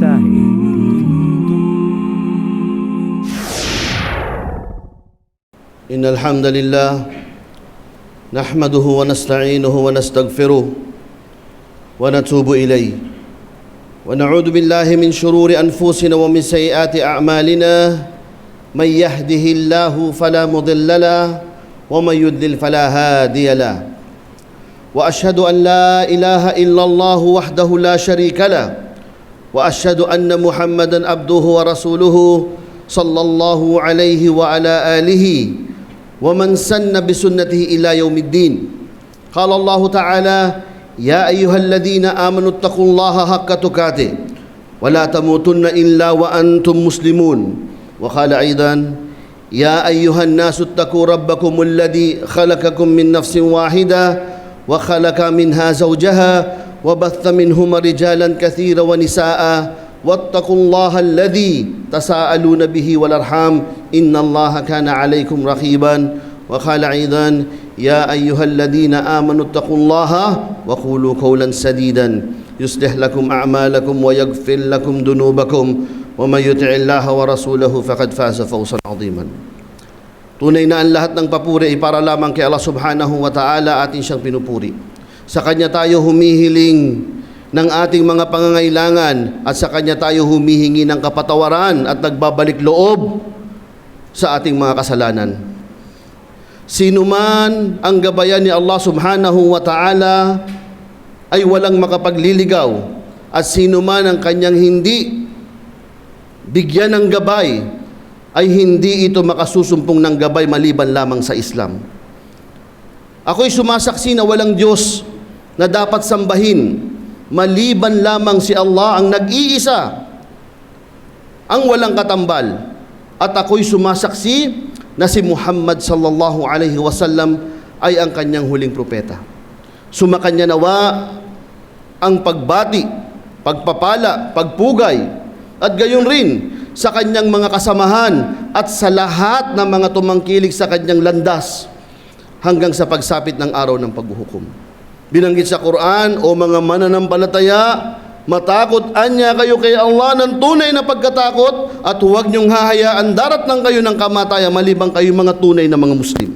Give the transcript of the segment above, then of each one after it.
Mensahe TV. إن الحمد لله نحمده ونستعينه ونستغفره ونتوب إليه ونعوذ بالله من شرور أنفسنا ومن سيئات أعمالنا من يهده الله فلا مضل له ومن يضلل فلا هادي له وأشهد أن لا إله إلا الله وحده لا شريك له وأشهد أن محمدا عبده ورسوله صلى الله عليه وعلى آله ومن سن بسنته إلى يوم الدين. قال الله تعالى: يا أيها الذين آمنوا اتقوا الله حق تقاته ولا تموتن إلا وأنتم مسلمون. وقال أيضا: يا أيها الناس اتقوا ربكم الذي خلقكم من نفس واحدة وخلق منها زوجها وبث منهما رجالا كثيرا ونساء واتقوا الله الذي تساءلون به والأرحام إن الله كان عليكم رقيبا. وقال أيضا: يا أيها الذين آمنوا اتقوا الله وقولوا قولا سديدا يصلح لكم أعمالكم ويغفر لكم ذنوبكم ومن يطع الله ورسوله فقد فاز فوزا عظيما. Tunay na ang lahat ng papuri ay para lamang kay Allah subhanahu wa ta'ala, atin siyang pinupuri. Sa Kanya tayo humihiling ng ating mga pangangailangan at sa Kanya tayo humihingi ng kapatawaran at nagbabalik loob sa ating mga kasalanan. Sino man ang gabayan ni Allah subhanahu wa ta'ala ay walang makapagliligaw, at sino man ang kanyang hindi bigyan ng gabay ay hindi ito makasusumpong ng gabay maliban lamang sa Islam. Ako'y sumasaksi na walang Diyos na dapat sambahin maliban lamang si Allah ang nag-iisa, ang walang katambal. At ako'y sumasaksi na si Muhammad sallallahu alaihi wasallam ay ang kanyang huling propeta. Sumakanya nawa ang pagbati, pagpapala, pagpugay, at gayon rin sa kanyang mga kasamahan at sa lahat ng mga tumangkilik sa kanyang landas hanggang sa pagsapit ng araw ng paghuhukom. Binanggit sa Quran, o mga mananampalataya, matakot anya kayo kay Allah ng tunay na pagkatakot, at huwag niyong hahayaan daratnan kayo ng kamatayan malibang kayo mga tunay na mga Muslim.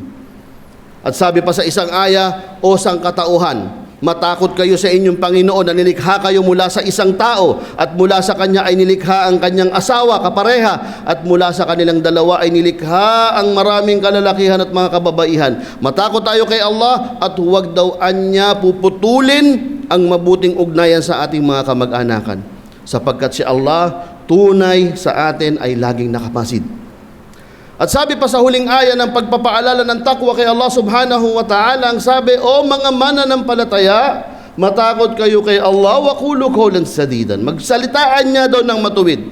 At sabi pa sa isang aya, o sangkatauhan, matakot kayo sa inyong Panginoon na nilikha kayo mula sa isang tao, at mula sa kanya ay nilikha ang kanyang asawa, kapareha, at mula sa kanilang dalawa ay nilikha ang maraming kalalakihan at mga kababaihan. Matakot tayo kay Allah, at huwag daw anya puputulin ang mabuting ugnayan sa ating mga kamag-anakan, sapagkat si Allah tunay sa atin ay laging nakamasid. At sabi pa sa huling aya ng pagpapaalala ng takwa kay Allah subhanahu wa ta'ala, ang sabi, o mga mananampalataya, matakot kayo kay Allah, wa qulu qawlan sadidan. Magsalitaan niya daw ng matuwid.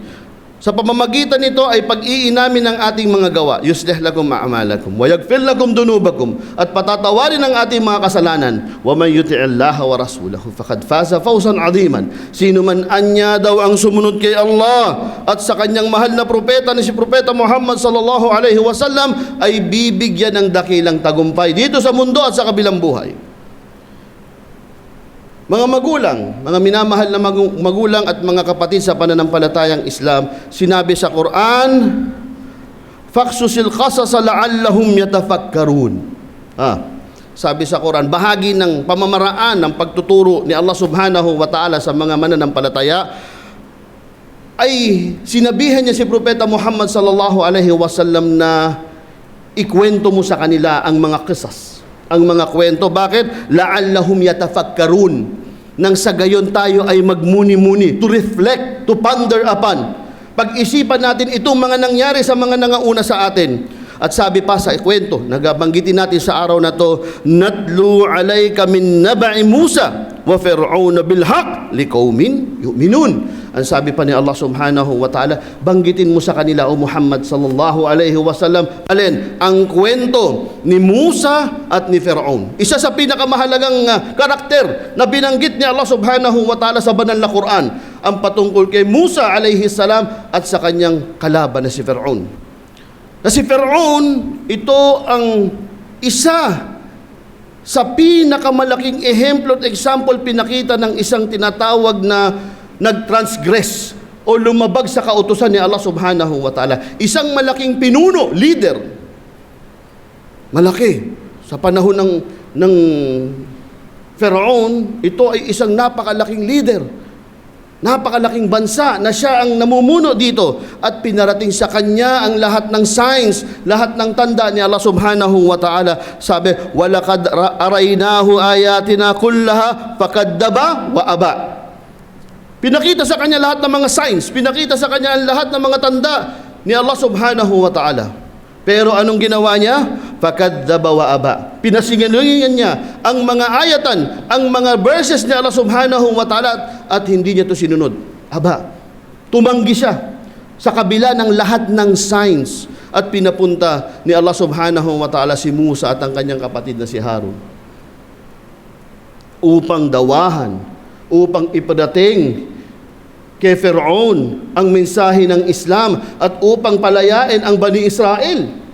Sa pamamagitan nito ay pag-iinamin ng ating mga gawa. Yuslih lakum a'malakum wa yaghfir lakum dunubakum, at patatawarin ang ating mga kasalanan. Wa man yuti'illaha wa rasulahu faqad faza fawzan 'aziman. Sino man anya daw ang sumunod kay Allah at sa kanyang mahal na propeta ni si Propeta Muhammad sallallahu alaihi wasallam ay bibigyan ng dakilang tagumpay dito sa mundo at sa kabilang buhay. Mga magulang, mga minamahal na magulang at mga kapatid sa pananampalatayang Islam, sinabi sa Quran, "Faqsusil qasasa la'allahum yatafakkarun." Sabi sa Quran, bahagi ng pamamaraan ng pagtuturo ni Allah subhanahu wa ta'ala sa mga mananampalataya ay sinabihan niya si Propeta Muhammad sallallahu alaihi wasallam na ikwento mo sa kanila ang mga qisas, ang mga kwento. Bakit? La'allahum yatafakkarun. Nang sa gayon tayo ay magmuni-muni, to reflect, to ponder upon. Pag-isipan natin itong mga nangyari sa mga nangauna sa atin. At sabi pa sa kwento, nagabanggitin natin sa araw na to, natlu alayka min naba'i Musa wa fir'auna bilhaq liqaumin yu'minun. Ang sabi pa ni Allah subhanahu wa ta'ala, banggitin mo sa kanila, o Muhammad sallallahu alaihi wasallam, alin? Ang kwento ni Musa at ni Fir'aun. Isa sa pinakamahalagang karakter na binanggit ni Allah subhanahu wa ta'ala sa banal na Quran, ang patungkol kay Musa alaihi salam at sa kanyang kalaban na si Fir'aun. Na si Fir'aun, ito ang isa sa pinakamalaking ehemplo at example pinakita ng isang tinatawag na nag-transgress o lumabag sa kautusan ni Allah subhanahu wa ta'ala. Isang malaking pinuno, leader. Malaki. Sa panahon ng Pharaoh, ito ay isang napakalaking leader. Napakalaking bansa na siya ang namumuno dito at pinarating sa kanya ang lahat ng signs, lahat ng tanda ni Allah subhanahu wa ta'ala. Sabi, walakad araynahu ayatina kullaha fakadzaba wa aba. Pinakita sa kanya lahat ng mga signs, pinakita sa kanya ang lahat ng mga tanda ni Allah subhanahu wa ta'ala. Pero anong ginawa niya? Fakadzaba wa aba. Pinasinungalingan niya ang mga ayatan, ang mga verses ni Allah subhanahu wa ta'ala at hindi niya ito sinunod. Aba. Tumanggi siya sa kabila ng lahat ng signs at pinapunta ni Allah subhanahu wa ta'ala si Musa at ang kanyang kapatid na si Harun upang dawahan, upang ipadating kay Pharaoh ang mensahe ng Islam at upang palayain ang Bani Israel.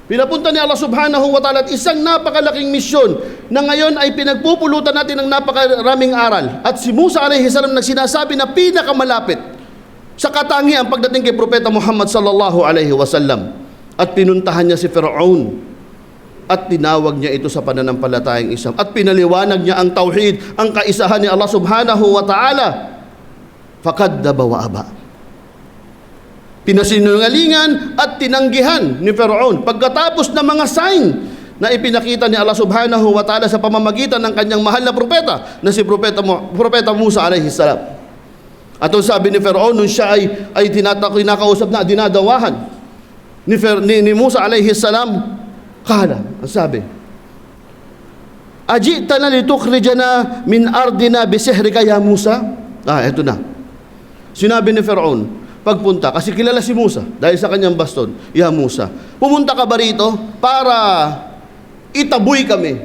Pinapunta ni Allah subhanahu wa ta'ala at isang napakalaking misyon na ngayon ay pinagpupulutan natin ng napakaraming aral. At si Musa alayhi salam nagsinasabi na pinakamalapit sa katangian pagdating kay Propeta Muhammad sallallahu alayhi wasallam. At pinuntahan niya si Pharaoh at tinawag niya ito sa pananampalatayang Islam at pinaliwanag niya ang tauhid, ang kaisahan ni Allah subhanahu wa ta'ala. Fakadzaba wa aba. Pinasinungalingan at tinanggihan ni Pharaoh pagkatapos ng mga sign na ipinakita ni Allah subhanahu wa ta'ala sa pamamagitan ng kanyang mahal na propeta na si Propeta Musa alayhi salam. At sabi ni Pharaoh nung siya ay tinakausap na, dinadawahan ni Musa alayhi salam, kala, ang sabi, ajitana litukhrijana min ardina bisihrika ya Musa. Eto na. Sinabi ni Pharaoh, pagpunta, kasi kilala si Musa dahil sa kanyang baston, ya Musa, pumunta ka ba rito para itaboy kami,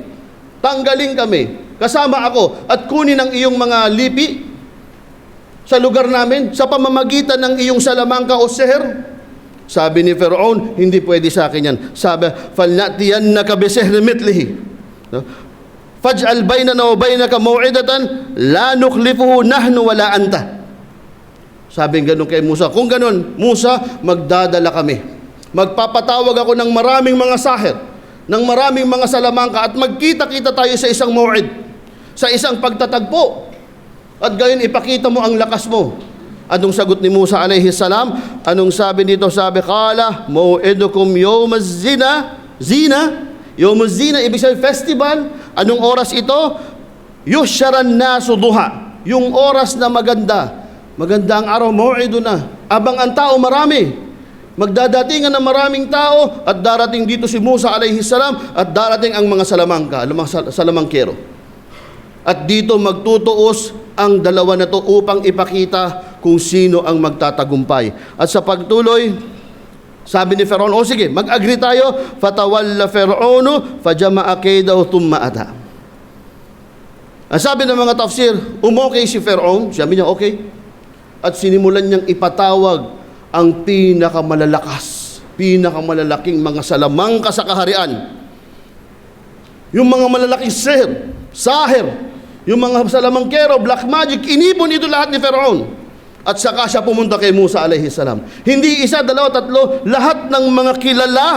tanggalin kami, kasama ako, at kunin ang iyong mga lipi sa lugar namin sa pamamagitan ng iyong salamangka o seher? Sabi ni Pharaoh, hindi pwede sa akin yan. Sabi, falnatiyannaka bisihrin mithlihi faj'al bainana wa bainaka maw'idatan la nukhlifuhu nahnu wala anta. Sabi gano'n kay Musa, kung gano'n, Musa, magdadala kami. Magpapatawag ako ng maraming mga sahir, ng maraming mga salamangka at magkita-kita tayo sa isang maw'id, sa isang pagtatagpo. At gayon ipakita mo ang lakas mo. Anong sagot ni Musa alayhi salam? Anong sabi dito? Sabi, qala maw'idukum yawmaz zina. Yawmuz zina, ibig sabihin festival. Anong oras ito? Yushyaran nasu duha. Yung oras na maganda. Maganda ang araw, maw'ido na. Abang ang tao marami. Magdadatingan ng maraming tao at darating dito si Musa alayhi salam at darating ang mga salamangka, salamangkero. At dito magtutuos ang dalawa na to upang ipakita kung sino ang magtatagumpay. At sa pagtuloy, sabi ni Pharaoh, sige, mag-agree tayo. Fatawalla Pharaoh fajama'a kaydahu thumma ata. Ang sabi ng mga tafsir, umokay si Pharaoh, sabi niya okay. At sinimulan niyang ipatawag ang pinakamalalaking mga salamangka sa kaharian. Yung mga malalaking sahir, yung mga salamangkero, black magic, inipon ito lahat ni Pharaoh. At saka siya pumunta kay Musa alayhi salam. Hindi isa, dalawa, tatlo, lahat ng mga kilala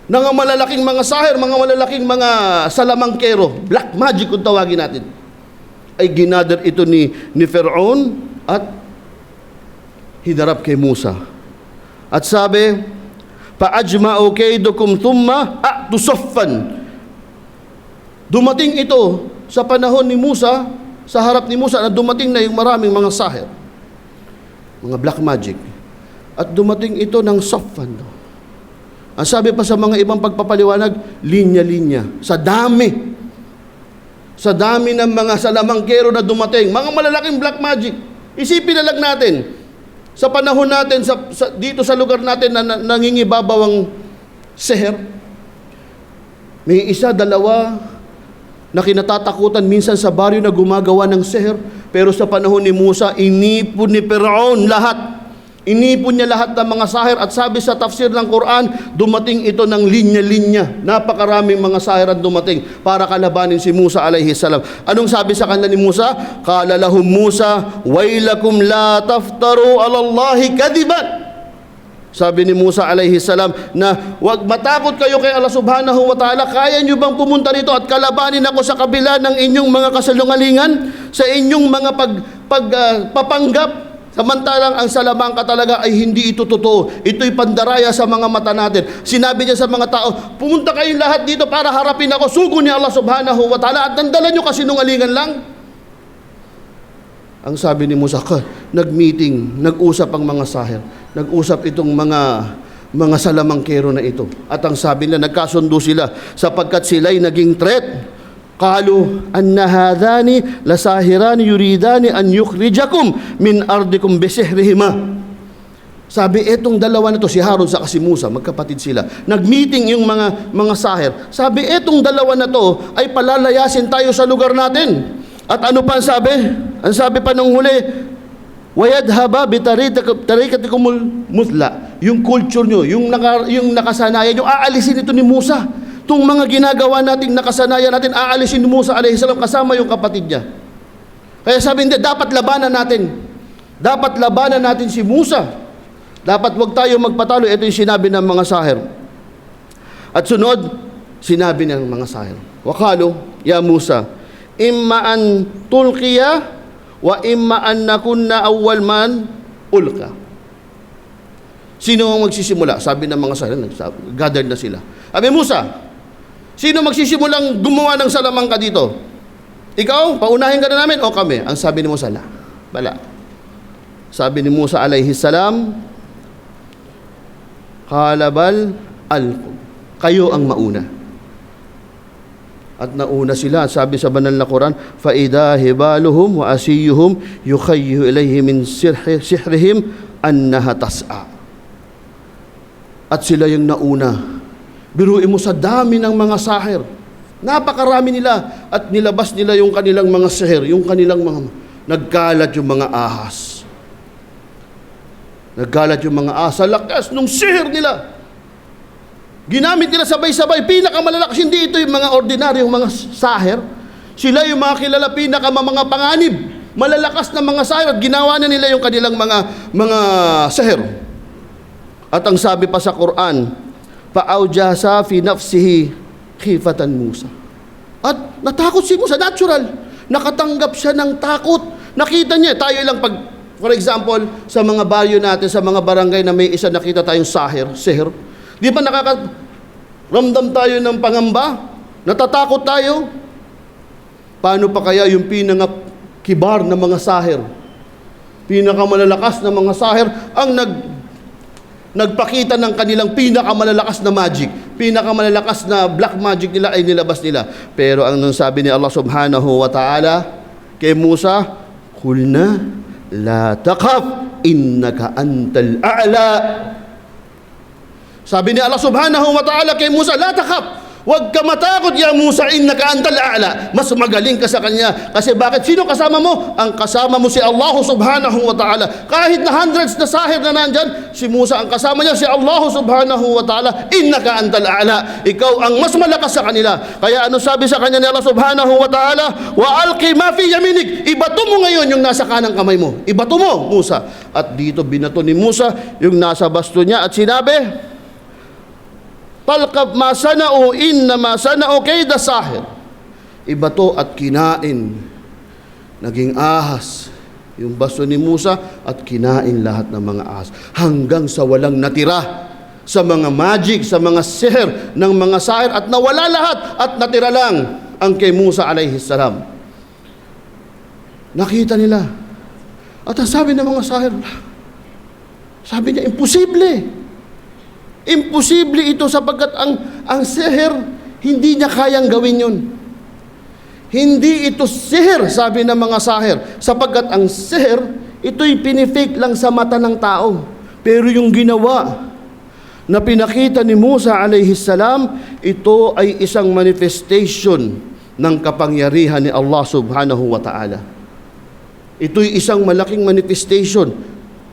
ng malalaking mga sahir, mga malalaking mga salamangkero, black magic kung tawagin natin, ay ginather ito ni Pharaoh at hidarap kay Musa. At sabi, paajma'u kaydukum thumma a'tu saffan. Dumating ito sa panahon ni Musa, sa harap ni Musa, na dumating na yung maraming mga sahir, mga black magic. At dumating ito ng saffan. Ang sabi pa sa mga ibang pagpapaliwanag, linya-linya. Sa dami ng mga salamangkero na dumating, mga malalaking black magic. Isipin na lang natin, sa panahon natin, dito sa lugar natin na nangingibabaw ang seher, may isa, dalawa na kinatatakutan minsan sa baryo na gumagawa ng seher. Pero sa panahon ni Musa, inipon ni Pharaoh lahat. Inipon niya lahat ng mga sahir at sabi sa tafsir ng Quran, dumating ito ng linya-linya. Napakaraming mga sahir ang dumating para kalabanin si Musa alayhi salam. Anong sabi sa kanila ni Musa? Qala lahum Musa, wailakum la taftaru ala Allahi kadiban. Sabi ni Musa alayhi salam na wag matakot kayo kay Allah subhanahu wa ta'ala. Kaya nyo bang pumunta rito at kalabanin ako sa kabila ng inyong mga kasalungalingan, sa inyong mga papanggap? Samantalang ang salamangka talaga ay hindi ito totoo. Ito'y pandaraya sa mga mata natin. Sinabi niya sa mga tao, pumunta kayong lahat dito para harapin ako. Sugo ni Allah subhanahu wa ta'ala at nandala nyo kasinungalingan lang. Ang sabi ni Musa, nag-meeting, nag-usap ang mga sahir. Nag-usap itong mga salamangkero na ito. At ang sabi nila, nagkasundo sila sapagkat sila'y naging threat. Qalu anna hadhani lasahirani yuridani an yukhrijakum min ardikum bisihrihima. Sabi etong dalawa na to, si Harun sa si Musa, magkapatid sila. Nagmeeting yung mga sahir. Sabi etong dalawa na to ay palalayasin tayo sa lugar natin. At ano pa ang sabi? Ang sabi pa nung huli, wayadhaba bitarikatikumul muthla. Yung culture nyo, yung nakasanayan nyo, aalisin ito ni Musa. Itong mga ginagawa natin, nakasanayan natin, aalisin ni Musa alayhi salam kasama yung kapatid niya. Kaya sabi hindi, dapat labanan natin. Dapat labanan natin si Musa. Dapat wag tayo magpatalo. Ito yung sinabi ng mga sahir. At sunod, sinabi ng mga sahir, waqalu, ya Musa, imma an tulqiya wa imma an nakunna awwal man ulqa. Sino ang magsisimula? Sabi ng mga sahir, gathered na sila. Sabi Musa, sino magsisimulang gumawa ng salamangka dito? Ikaw, paunahin ka na namin o kami? Ang sabi ni Musa, bala. Sabi ni Musa alayhi salam, qalabal alqum. Kayo ang mauna. At nauna sila. Sabi sa banal na Quran, فَإِذَا هِبَالُهُمْ وَأَسِيُّهُمْ يُخَيِّهُ إِلَيْهِ مِنْ سِحْرِهِمْ أَنَّهَا تَسْعَى. At sila yung nauna. Biruin mo sa dami ng mga sahir. Napakarami nila. At nilabas nila yung kanilang mga sihir. Yung kanilang mga... Nagkalat yung mga ahas. Nagkalat yung mga ahas. Sa lakas nung sihir nila. Ginamit nila sabay-sabay. Pinakamalalakas. Hindi ito yung mga ordinaryong mga sahir. Sila yung mga kilala mga panganib. Malalakas na mga sahir. At ginawa na nila yung kanilang mga sihir. At ang sabi pa sa Quran, fa'awjasa fi nafsihi khifatan Musa. At natakot si Musa, natural. Nakatanggap siya ng takot. Nakita niya, tayo lang for example, sa mga baryo natin, sa mga barangay na may isa nakita tayong sihir. Di ba ramdam tayo ng pangamba? Natatakot tayo? Paano pa kaya yung pinakakibar na mga sahir? Pinakamalalakas na mga sahir ang nagpakita ng kanilang pinakamalalakas na magic, pinakamalalakas na black magic nila ay nilabas nila. Pero ang sabi ni Allah subhanahu wa ta'ala kay Musa, kulna la taqaf innaka antal a'la. Sabi ni Allah subhanahu wa ta'ala kay Musa, la taqaf, wag ka matakot ya Musa, innaka antal a'la. Mas magaling ka sa kanya. Kasi bakit? Sino kasama mo? Ang kasama mo si Allah subhanahu wa ta'ala. Kahit na hundreds na sahir na nandyan, si Musa ang kasama niya, si Allah subhanahu wa ta'ala. Innaka antal a'la. Ikaw ang mas malakas sa kanila. Kaya ano sabi sa kanya ni Allah subhanahu wa ta'ala? Wa alqi ma fi yaminik. Ibato mo ngayon yung nasa kanang kamay mo. Ibato mo, Musa. At dito binato ni Musa yung nasa basto niya at sinabi, talqab ma sana'u inna ma sana'u kayda sahir. Ibato at kinain. Naging ahas yung basto ni Musa at kinain lahat ng mga ahas. Hanggang sa walang natira sa mga magic, sa mga sihir ng mga sahir at nawala lahat at natira lang ang kay Musa alayhi salam. Nakita nila. At ang sabi ng mga sahir, sabi niya, imposible. Imposible ito sapagkat ang sihir, hindi niya kayang gawin yun. Hindi ito sihir, sabi ng mga sahir, sapagkat ang sihir, ito'y pinifake lang sa mata ng tao. Pero yung ginawa na pinakita ni Musa alayhi salam, ito ay isang manifestation ng kapangyarihan ni Allah subhanahu wa ta'ala. Ito'y isang malaking manifestation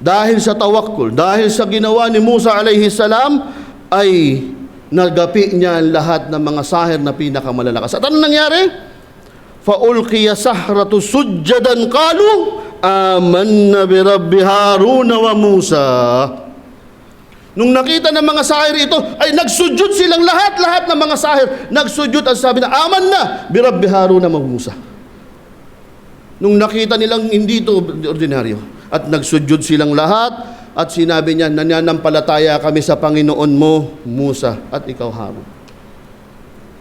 dahil sa tawakkul, dahil sa ginawa ni Musa alayhi salam, ay nagapi niya ang lahat ng mga sahir na pinakamalalakas. At ano nangyari? Faulqiya sahratu sujjadan qalu amanna bi rabbi Haruna wa Musa. Nung nakita ng mga sahir ito, ay nagsujud silang lahat ng mga sahir. Nagsujud at sabi na, amanna bi rabbi Haruna wa Musa. Nung nakita nilang hindi ito ordinaryo, at nagsujud silang lahat, at sinabi niya, nananampalataya kami sa Panginoon mo, Musa, at ikaw, Harun.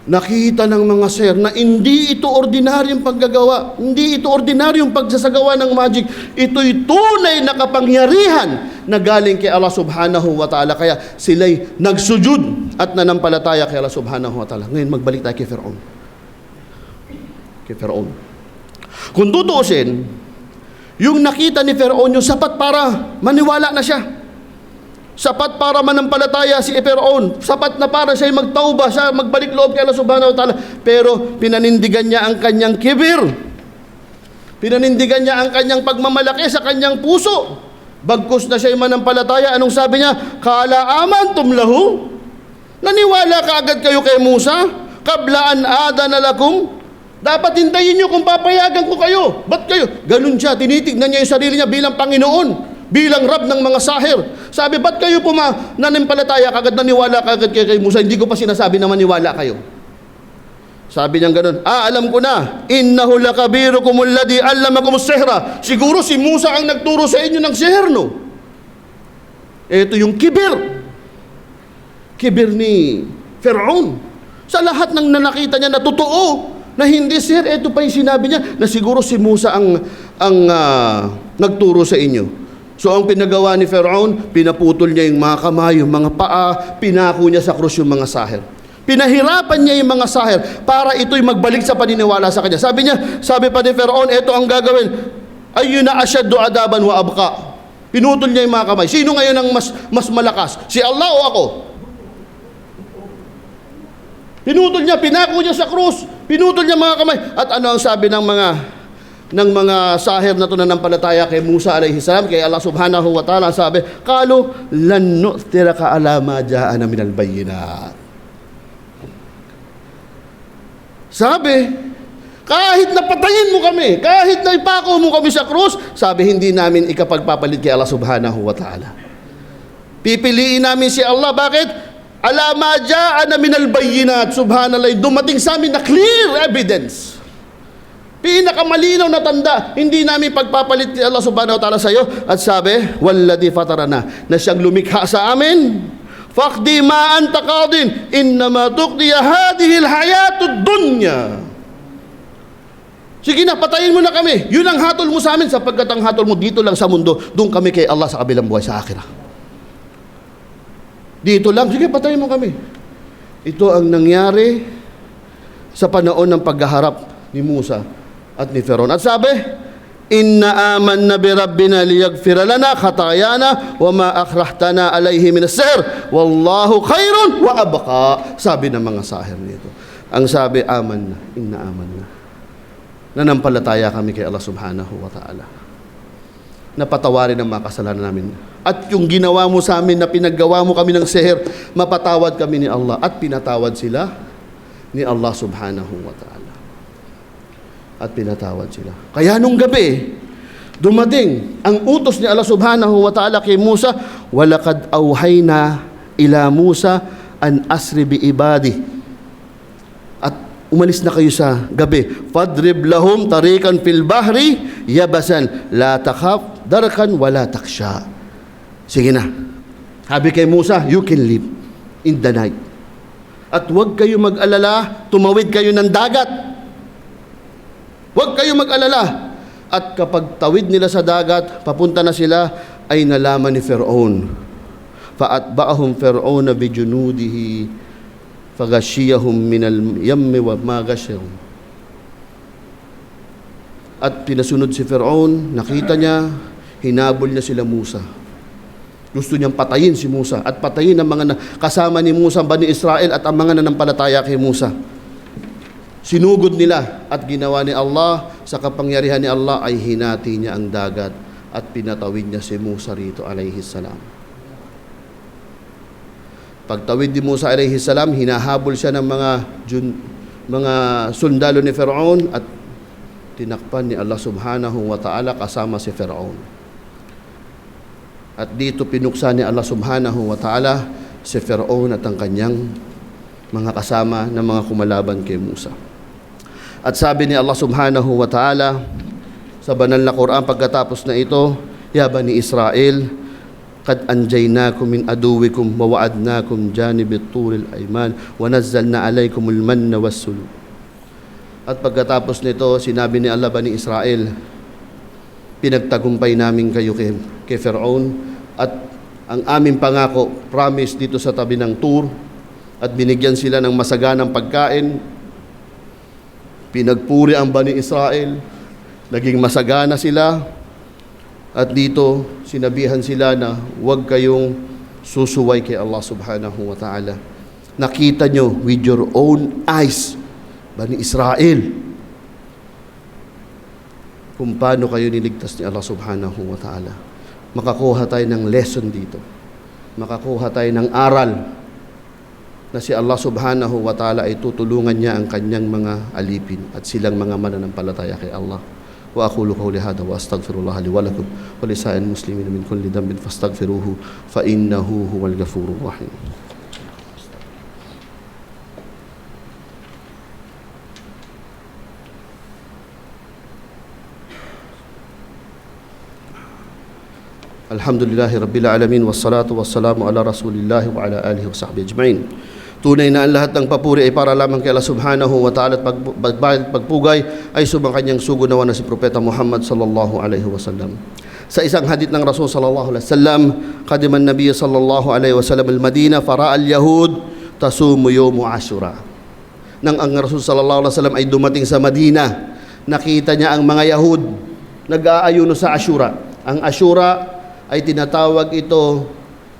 Nakita ng mga sir na hindi ito ordinaryong paggagawa, hindi ito ordinaryong pagsasagawa ng magic. Ito'y tunay na kapangyarihan na galing kay Allah subhanahu wa ta'ala. Kaya sila'y nagsujud at nanampalataya kay Allah subhanahu wa ta'ala. Ngayon magbalik tayo kay Firaun. Kay Firaun. Kung tutuusin, yung nakita ni Firaun, yung sapat para maniwala na siya. Sapat para manampalataya si Firaun. Sapat na para siya magtauba, siya magbalik loob kay Allah subhanahu wa ta'ala. Pero pinanindigan niya ang kanyang kibir. Pinanindigan niya ang kanyang pagmamalaki sa kanyang puso. Bagkus na siya manampalataya, anong sabi niya? Kala amantum lahu? Naniwala ka agad kayo kay Musa? Qabla an adana lakum? Dapat hintayin niyo kung papayagan ko kayo. Ba't kayo? Ganun siya, tinitignan niya yung sarili niya bilang Panginoon, bilang Rab ng mga sahir. Sabi, ba't kayo nanimpalataya kagad, naniwala kagad kay Musa? Hindi ko pa sinasabi na maniwala kayo. Sabi niya ganun, alam ko na, innahu lakabirukum alladhi allamakumus sihra. Siguro si Musa ang nagturo sa inyo ng sihir, no? Ito yung kibir. Kibir ni Firaun. Sa lahat ng nakita niya na totoo, na hindi sir, ito pa yung sinabi niya na siguro si Musa ang nagturo sa inyo. So ang pinagawa ni Firaun, pinaputol niya yung mga kamay, yung mga paa, pinako niya sa krus yung mga sahir. Pinahirapan niya yung mga sahir para ito'y magbalik sa paniniwala sa kanya. Sabi pa ni Firaun, ito ang gagawin, ayyuna asyaddu adaban wa abqa. Pinutol niya yung mga kamay. Sino ngayon ang mas malakas? Si Allah o ako? Pinutol niya, pinako niya sa krus, pinutol niya mga kamay. At ano ang sabi ng mga sahir na nanampalataya kay Musa alayhi salam, kay Allah subhanahu wa ta'ala? Sabi, qalu lan nu'thiraka ala ma ja'ana minal bayyinat. Sabi, kahit napatayin mo kami, kahit na ipako mo kami sa krus, sabi, hindi namin ikapagpapalit kay Allah subhanahu wa ta'ala. Pipiliin namin si Allah. Bakit? Ala ma ja'ana minal bayyinat. Subhanallah, dumating sa amin na clear evidence, pinakamalinaw na tanda. Hindi namin pagpapalit ni Allah subhanahu wa ta'ala sa iyo. At sabi, walladhi fatarana, na siyang lumikha sa amin, faqdi ma anta qadin innama tuqdi hadhihi alhayatud dunya. Sige na, patayin mo na kami. Yun ang hatol mo sa amin, sapagkat ang hatol mo dito lang sa mundo, doon kami kay Allah sa kabilang buhay, sa akhirah. Dito lang, sige, patayin mo kami. Ito ang nangyari sa panahon ng paghaharap ni Musa at ni Firaun. At sabi, inna amanna bi rabbina liyaghfira lana khatayana wa ma akrahtana alayhi min as-sihr wallahu khairun wa abqa. Sabi ng mga sahir nito. Ang sabi, amanna, inna amanna. Nanampalataya kami kay Allah subhanahu wa ta'ala. Napatawarin ang mga kasalanan namin. At yung ginawa mo sa amin na pinaggawa mo kami ng sihir, mapatawad kami ni Allah. At pinatawad sila ni Allah subhanahu wa ta'ala. At pinatawad sila. Kaya nung gabi, dumating ang utos ni Allah subhanahu wa ta'ala kay Musa, walakad awhayna ila Musa an asri bi ibadi. At umalis na kayo sa gabi. Fadrib lahum tarikan fil bahri yabasan la takhaf darkan wala taksha. Sige na. Sabi kay Musa, you can live in the night. At huwag kayo mag-alala, tumawid kayo ng dagat. Huwag kayo mag-alala. At kapag tawid nila sa dagat, papunta na sila, ay nalaman ni Firaun. Fa'atba'ahum Firaun bi junudihi faghashiyahum minal yammi wa ma ghashiyahum. At pinasunod si Firaun, nakita niya, hinabol niya sila Musa. Gusto niyang patayin si Musa at patayin ang mga kasama ni Musa, Bani Israel, at ang mga nanampalataya kay Musa. Sinugod nila at ginawa ni Allah, sa kapangyarihan ni Allah ay hinati niya ang dagat at pinatawid niya si Musa rito alayhi salam. Pagtawid ni Musa alayhi salam, hinahabol siya ng mga sundalo ni Firaun at tinakpan ni Allah subhanahu wa ta'ala kasama si Firaun. At dito pinuksa ni Allah subhanahu wa ta'ala si Firaun at ang kanyang mga kasama na mga kumalaban kay Musa. At sabi ni Allah subhanahu wa ta'ala sa banal na Quran pagkatapos na ito, Ya Bani Israel, Qad anjaynakum min aduwikum wa wa'adnakum janibit turil ayman wa nazzalna alaykumul manna wassulub. At pagkatapos nito, sinabi ni Allah, Bani Israel, pinagtagumpay namin kayo kay Firaun at ang aming pangako, promise dito sa tabi ng Tur, at binigyan sila ng masaganang pagkain. Pinagpuri ang Bani Israel, naging masagana sila, at dito sinabihan sila na huwag kayong susuway kay Allah subhanahu wa ta'ala. Nakita nyo with your own eyes, Bani Israel, kung paano kayo niligtas ni Allah subhanahu wa ta'ala. Makakuha tayo ng lesson dito. Makakuha tayo ng aral na si Allah subhanahu wa ta'ala ay tutulungan niya ang kanyang mga alipin at silang mga mananampalataya kay Allah. Wa aqulu qawli hadha wa astaghfirullah li wa lakum wa li sa'il muslimin min kulli dhanbin fastaghfiruhu fa innahu huwal ghafurur rahim. Alhamdulillahi Rabbil Alamin, wassalatu wassalamu ala Rasulillahi wa ala alihi wa sahbihi ajma'in. Tunay na ang lahat ng papuri ay para lamang kay Allah subhanahu wa ta'ala at pagpugay ay subang kanyang sugunawa na si Propeta Muhammad sallallahu alaihi wasallam. Sa isang hadith ng Rasul sallallahu alaihi wasallam, qadiman Nabiy sallallahu alaihi wasallam al-Madina fara'a al-Yahud tasumu yawm Ashura. Nang ang Rasul sallallahu alaihi wasallam ay dumating sa Madina, nakita niya ang mga Yahud nag-aayuno sa Ashura. Ang Ashura ay tinatawag ito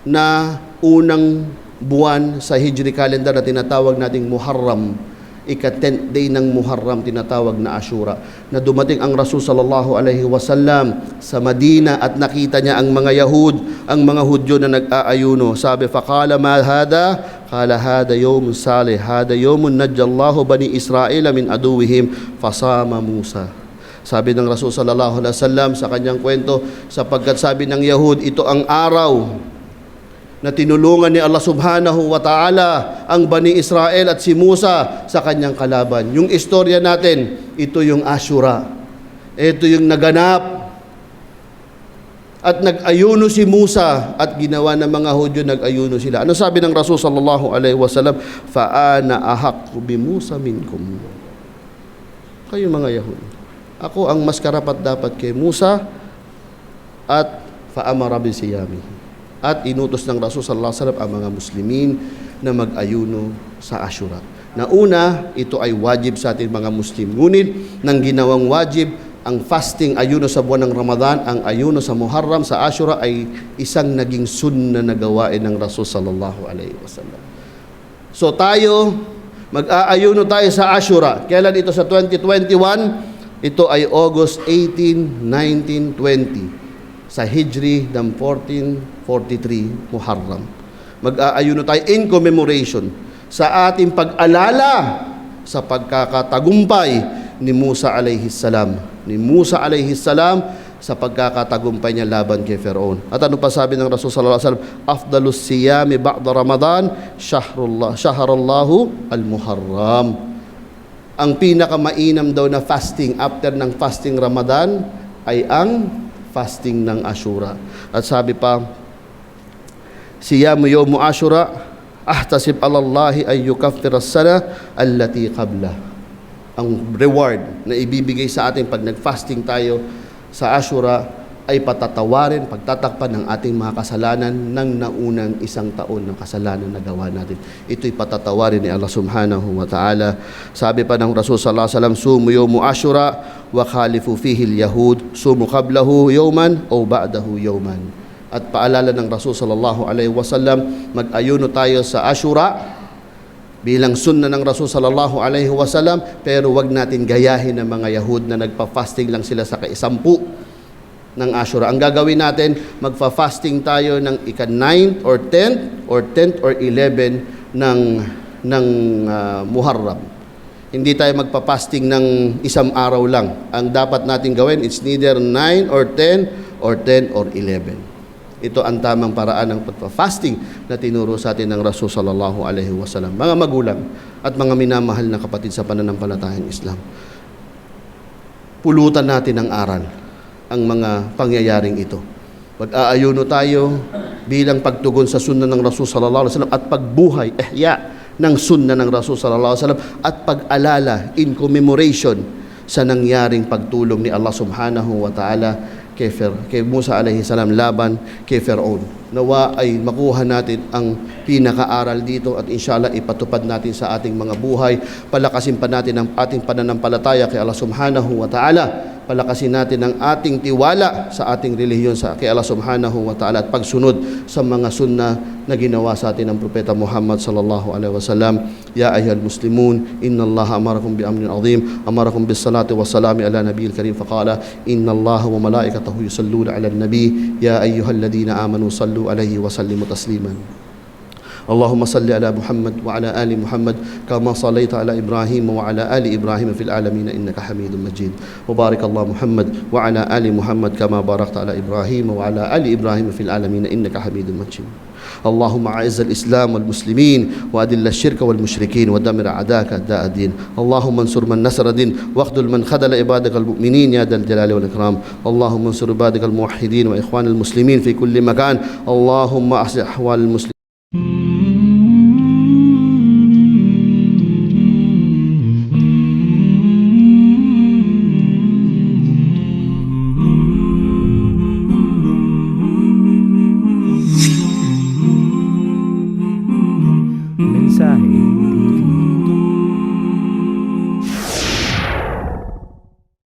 na unang buwan sa Hijri calendar na tinatawag nating Muharram. Ika-10th day ng Muharram tinatawag na Ashura. Na dumating ang Rasul sallallahu alaihi wasallam sa Madina at nakita niya ang mga Yahud, ang mga Hudyo na nag-aayuno. Sabi, faqala ma hada? Qala hada yawmun salih, hada yawmun najjallahu bani Israel min aduwihim fasama Musa. Sabi ng Rasul sallallahu alaihi wasallam sa kanyang kwento, sapagkat sabi ng Yahud, ito ang araw na tinulungan ni Allah subhanahu wa ta'ala ang Bani Israel at si Musa sa kanyang kalaban. Yung istorya natin, ito yung Ashura. Ito yung naganap. At nag-ayuno si Musa at ginawa ng mga Hudyo, nag-ayuno sila. Ano sabi ng Rasul sallallahu alaihi wasallam? Fa'ana ahaqu bi Musa minkum. Kayo mga Yahud, ako ang mas karapat dapat kay Musa at fa'amara bi siyami. At inutos ng Rasul sallallahu alaihi wasallam ang mga Muslimin na mag-ayuno sa Ashura. Na una, ito ay wajib sa ating mga Muslim. Ngunit nang ginawang wajib ang fasting, ayuno sa buwan ng Ramadan, ang ayuno sa Muharram, sa Ashura ay isang naging sunna na gawain ng Rasul sallallahu alaihi wasallam. So tayo, mag-aayuno tayo sa Ashura. Kailan ito sa 2021? Ito ay August 18, 19, 20. Sa Hijri ng 1443 Muharram. Mag-aayuno tayo in commemoration sa ating pag-alala sa pagkakatagumpay ni Musa alayhi salam. Ni Musa alayhi salam sa pagkakatagumpay niya laban kay Firaun. At ano pa sabi ng Rasul sallallahu alaihi wasallam? Afdalus siyami ba'da Ramadan shahrallahu al-Muharram. Ang pinakamainam daw na fasting after ng fasting Ramadan ay ang fasting ng Ashura. At sabi pa, siyamu yawmu Ashura ahtasib alallahi ay yukaffir as-sana allati qabla. Ang reward na ibibigay sa atin pag nag-fasting tayo sa Ashura ay patatawarin, pagtatakpan ng ating mga kasalanan ng naunang isang taon ng kasalanan na gawa natin. Ito'y patatawarin ni Allah subhanahu wa ta'ala. Sabi pa ng Rasul sallallahu alaihi wasallam, sumu yawmu Ashura wa khalifu fihi al-yahud, sumu qablahu yawman o ba'dahu yawman. At paalala ng Rasul sallallahu alaihi wasallam, mag-ayuno tayo sa Ashura bilang sunna ng Rasul sallallahu alaihi wasallam, pero wag natin gayahin ng mga Yahud na nagpa-fasting lang sila sa kaisampu ng Ashura. Ang gagawin natin, magfa-fasting tayo ng ika-9th or 10th or 10th or 11 ng Muharram. Hindi tayo magpa-fasting ng isang araw lang. Ang dapat natin gawin, it's neither 9 or 10 or 10 or 11. Ito ang tamang paraan ng pagpa-fasting na tinuro sa atin ng Rasul sallallahu alaihi wasallam. Mga magulang at mga minamahal na kapatid sa pananampalatayang Islam, pulutan natin ng aral ang mga pangyayaring ito. Pag-aayuno tayo bilang pagtugon sa sunna ng Rasul sallallahu alaihi wasallam at pagbuhay, ng sunna ng Rasul sallallahu alaihi wasallam at pag-alala in commemoration sa nangyaring pagtulong ni Allah subhanahu wa ta'ala kay Musa alaihi salam laban kay Firaun. Nawa ay makuha natin ang pinakaaral dito at inshallah ipatupad natin sa ating mga buhay. Palakasin pa natin ang ating pananampalataya kay Allah subhanahu wa ta'ala. Palakasin natin ang ating tiwala sa ating relihiyon kay Allah subhanahu wa ta'ala at pagsunod sa mga sunnah na ginawa sa atin ng Propeta Muhammad sallallahu alaihi wasallam. Ya ayyuhal muslimun, inna Allah amarakum bi amrin azim, amarakum bis salati was salami ala nabiyil karim faqala inna Allah wa malaikatahu yusalluna ala nabi ya ayyuhalladhina amanu sallu alaihi wa sallimu tasliman. اللهم صل على محمد وعلى آل محمد كما صليت على إبراهيم وعلى آل إبراهيم في العالمين إنك حميد مجيد وبارك الله محمد وعلى آل محمد كما باركت على إبراهيم وعلى آل إبراهيم في العالمين إنك حميد مجيد اللهم أعز الإسلام والمسلمين وأذل الشرك والمشركين ودمر أعداءك أعداء الدين اللهم انصر من نصر الدين واخذل من خذل عبادك المؤمنين يا ذا الجلال والإكرام اللهم انصر عبادك الموحدين وإخوان المسلمين في كل مكان اللهم أصلح أحوال المسلمين. Mensahe